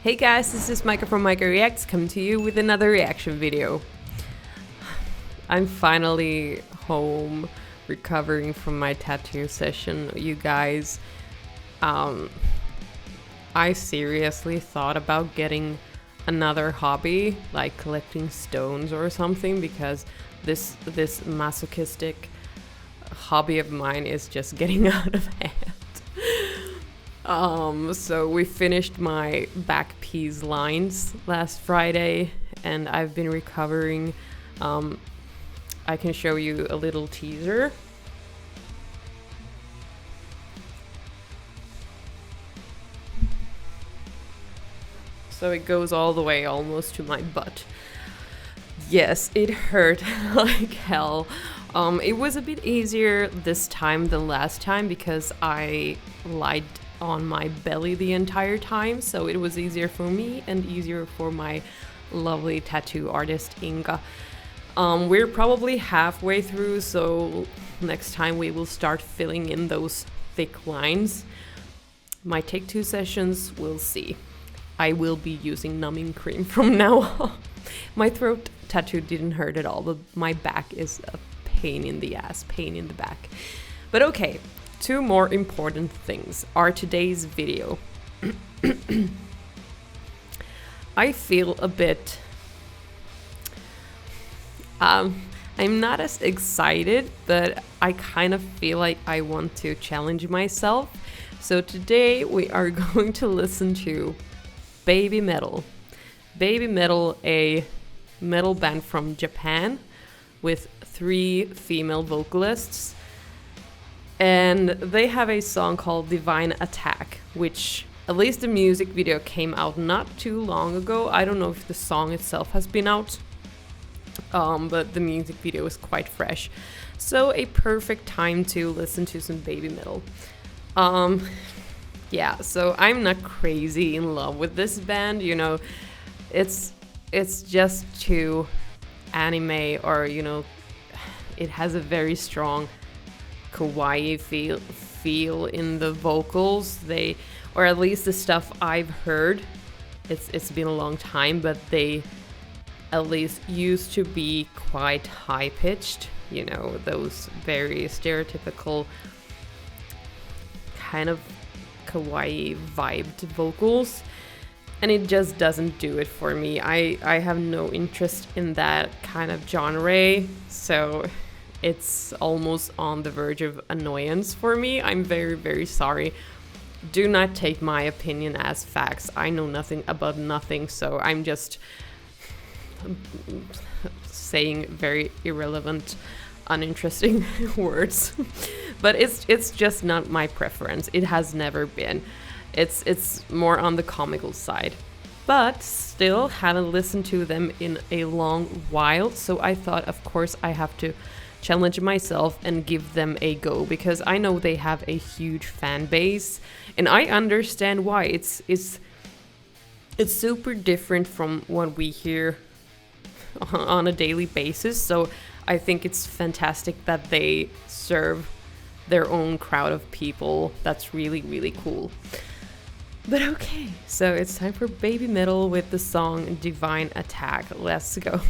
Hey guys, this is Micha from michareacts coming to you with another reaction video. I'm finally home, recovering from my tattoo session, you guys. I seriously thought about getting another hobby, like collecting stones or something, because this masochistic hobby of mine is just getting out of hand. So we finished my back piece lines last Friday and I've been recovering. I can show you a little teaser. So it goes all the way almost to my butt. Yes, it hurt like hell. It was a bit easier this time than last time because I lied on my belly the entire time, so it was easier for me and easier for my lovely tattoo artist Inga. We're probably halfway through, so next time we will start filling in those thick lines. My take 2 sessions, we'll see. I will be using numbing cream from now on. My throat tattoo didn't hurt at all, but my back is a pain in the ass, pain in the back. But okay, 2 more important things are today's video. I feel a bit... I'm not as excited, but I kind of feel like I want to challenge myself. So today we are going to listen to Babymetal. Babymetal, a metal band from Japan with 3 female vocalists. And they have a song called Divine Attack, which at least the music video came out not too long ago. I don't know if the song itself has been out, but the music video is quite fresh. So a perfect time to listen to some Babymetal. Yeah, so I'm not crazy in love with this band, you know. It's just too anime, or you know, it has a very strong kawaii feel in the vocals. They, or at least the stuff I've heard, it's been a long time, but they at least used to be quite high pitched, you know, those very stereotypical kind of kawaii vibed vocals, and it just doesn't do it for me. I have no interest in that kind of genre, so it's almost on the verge of annoyance for me. I'm very, very sorry. Do not take my opinion as facts. I know nothing about nothing, so I'm just saying very irrelevant, uninteresting words. But it's just not my preference. It has never been. It's more on the comical side. But still haven't listened to them in a long while, so I thought, of course, I have to challenge myself and give them a go, because I know they have a huge fan base and I understand why. It's super different from what we hear on a daily basis, so I think it's fantastic that they serve their own crowd of people. That's really, really cool. But okay, so it's time for Babymetal with the song Divine Attack. Let's go.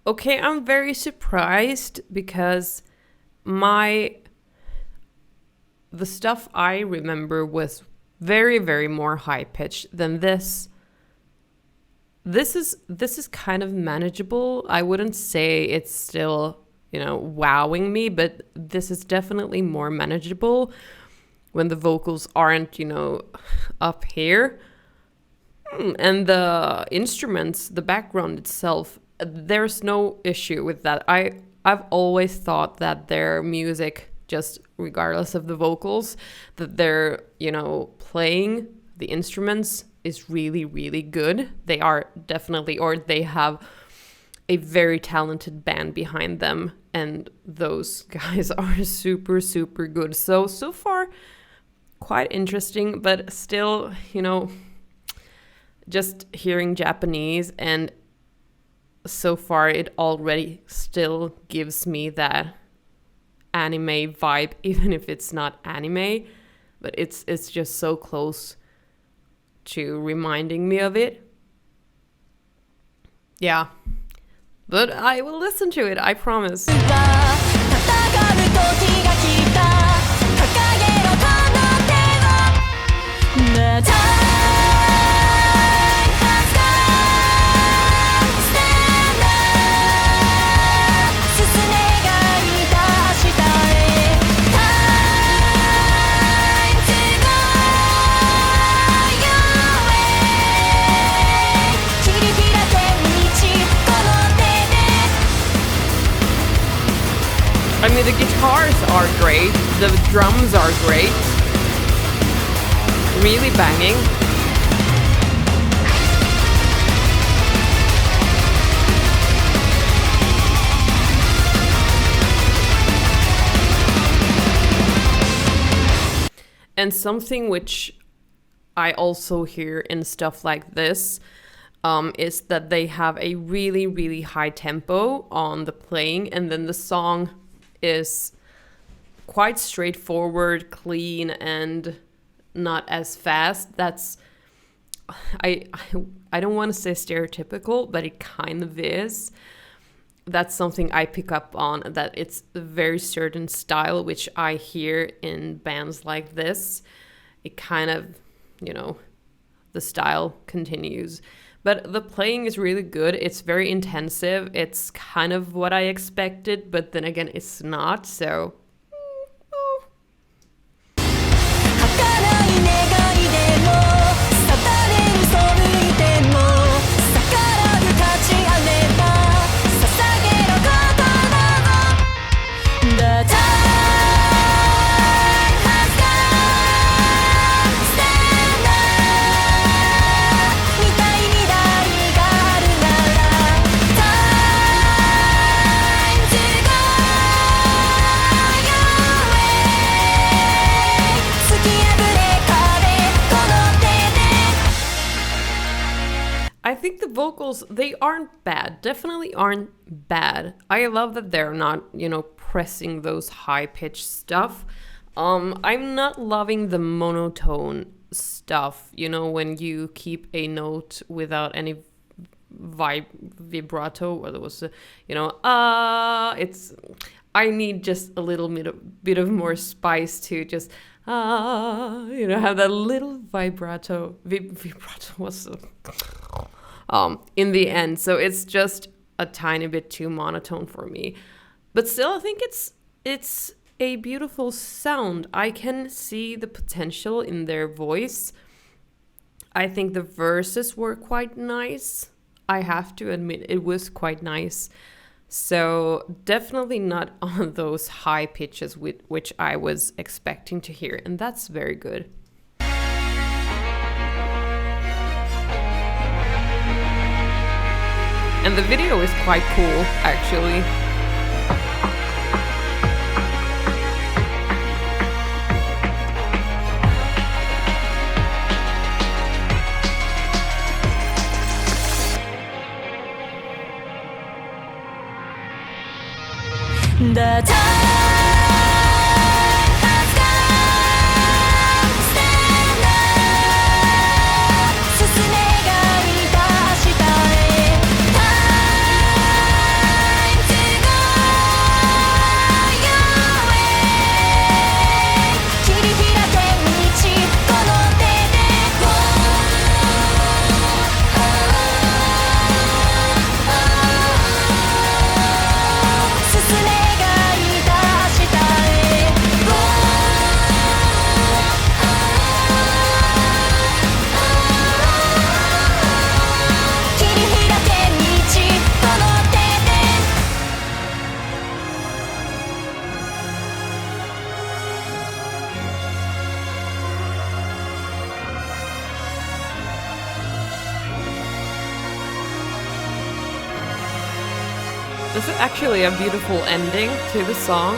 Okay, I'm very surprised because the stuff I remember was very, very more high pitched than this. This is kind of manageable. I wouldn't say it's still, you know, wowing me, but this is definitely more manageable when the vocals aren't, you know, up here. And the instruments, the background itself, there's no issue with that. I've always thought that their music, just regardless of the vocals, that they're, playing the instruments is really, really good. They are definitely, or they have a very talented band behind them, and those guys are super, super good. So far, quite interesting, but still, just hearing Japanese, and so far it already still gives me that anime vibe, even if it's not anime, but it's just so close to reminding me of it. Yeah, but I will listen to it, I promise. I mean, the guitars are great, the drums are great, really banging. And something which I also hear in stuff like this is that they have a really, really high tempo on the playing, and then the song is quite straightforward, clean, and not as fast. That's I don't want to say stereotypical, but it kind of is. That's something I pick up on, that it's a very certain style which I hear in bands like this. It kind of, the style continues. But the playing is really good. It's very intensive. It's kind of what I expected, but then again, it's not. So, I think the vocals, they aren't bad. Definitely aren't bad. I love that they're not, pressing those high-pitched stuff. I'm not loving the monotone stuff, when you keep a note without any vibrato, or there was it's, I need just a little bit of more spice to just have that little vibrato. Vibrato was in the end. So it's just a tiny bit too monotone for me. But still, I think it's a beautiful sound. I can see the potential in their voice. I think the verses were quite nice. I have to admit, it was quite nice. So definitely not on those high pitches which I was expecting to hear. And that's very good. And the video is quite cool, actually. The time has come, stand up, 進めがいた明日へ Time to go your way 切り開け道この手で 進めがいた This is actually a beautiful ending to the song.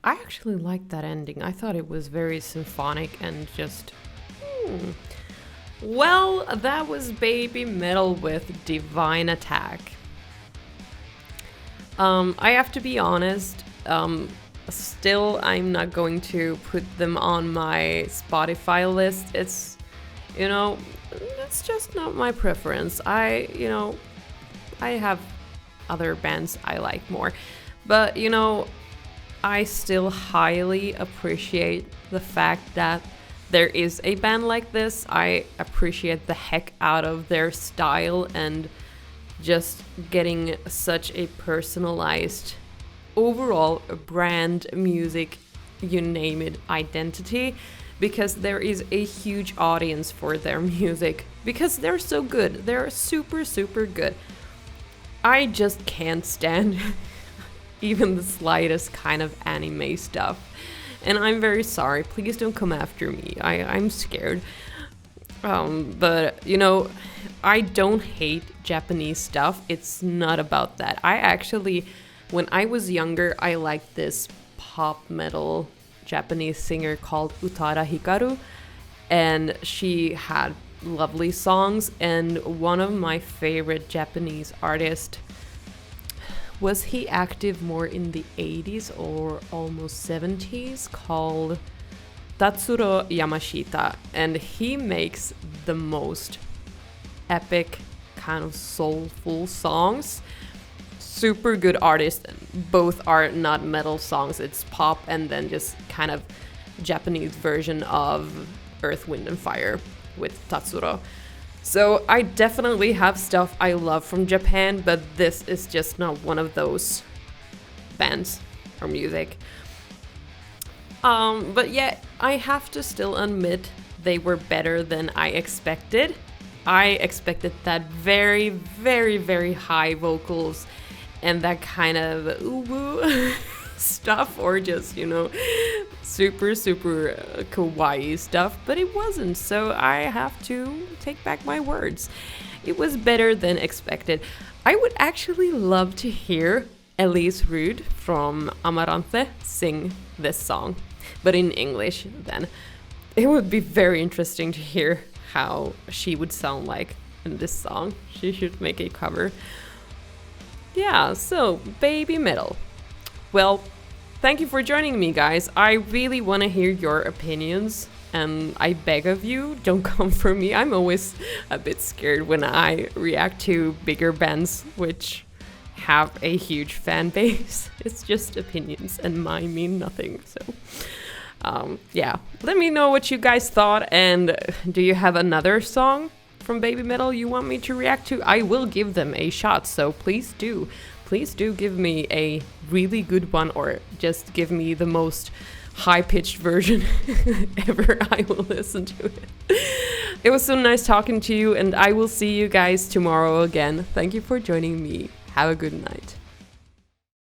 I actually liked that ending. I thought it was very symphonic and just... Well, that was Babymetal with Divine Attack. I have to be honest, still I'm not going to put them on my Spotify list. It's, you know, it's just not my preference. I have other bands I like more. But, you know, I still highly appreciate the fact that there is a band like this. I appreciate the heck out of their style and just getting such a personalized overall brand, music, you name it, identity, because there is a huge audience for their music because they're so good. They're super, super good. I just can't stand even the slightest kind of anime stuff. And I'm very sorry. Please don't come after me. I'm scared. But, you know, I don't hate Japanese stuff. It's not about that. I actually, when I was younger, I liked this pop metal Japanese singer called Utada Hikaru. And she had lovely songs. And one of my favorite Japanese artists, was he active more in the 80s or almost 70s, called Tatsuro Yamashita, and he makes the most epic kind of soulful songs. Super good artist. Both are not metal songs, it's pop and then just kind of Japanese version of Earth, Wind and Fire with Tatsuro. So I definitely have stuff I love from Japan, but this is just not one of those bands or music. But yeah, I have to still admit they were better than I expected. I expected that very, very, very high vocals and that kind of ooh stuff, or just, you know, super, super kawaii stuff, but it wasn't, so I have to take back my words. It was better than expected. I would actually love to hear Elise Rude from Amaranthe sing this song, but in English then. It would be very interesting to hear how she would sound like in this song. She should make a cover. Yeah, so Babymetal. Well, thank you for joining me, guys. I really want to hear your opinions, and I beg of you, don't come for me. I'm always a bit scared when I react to bigger bands which have a huge fan base. It's just opinions, and mine mean nothing. So, yeah, let me know what you guys thought, and do you have another song from Babymetal you want me to react to? I will give them a shot, so please do. Please do give me a really good one, or just give me the most high-pitched version ever. I will listen to it. It was so nice talking to you, and I will see you guys tomorrow again. Thank you for joining me. Have a good night.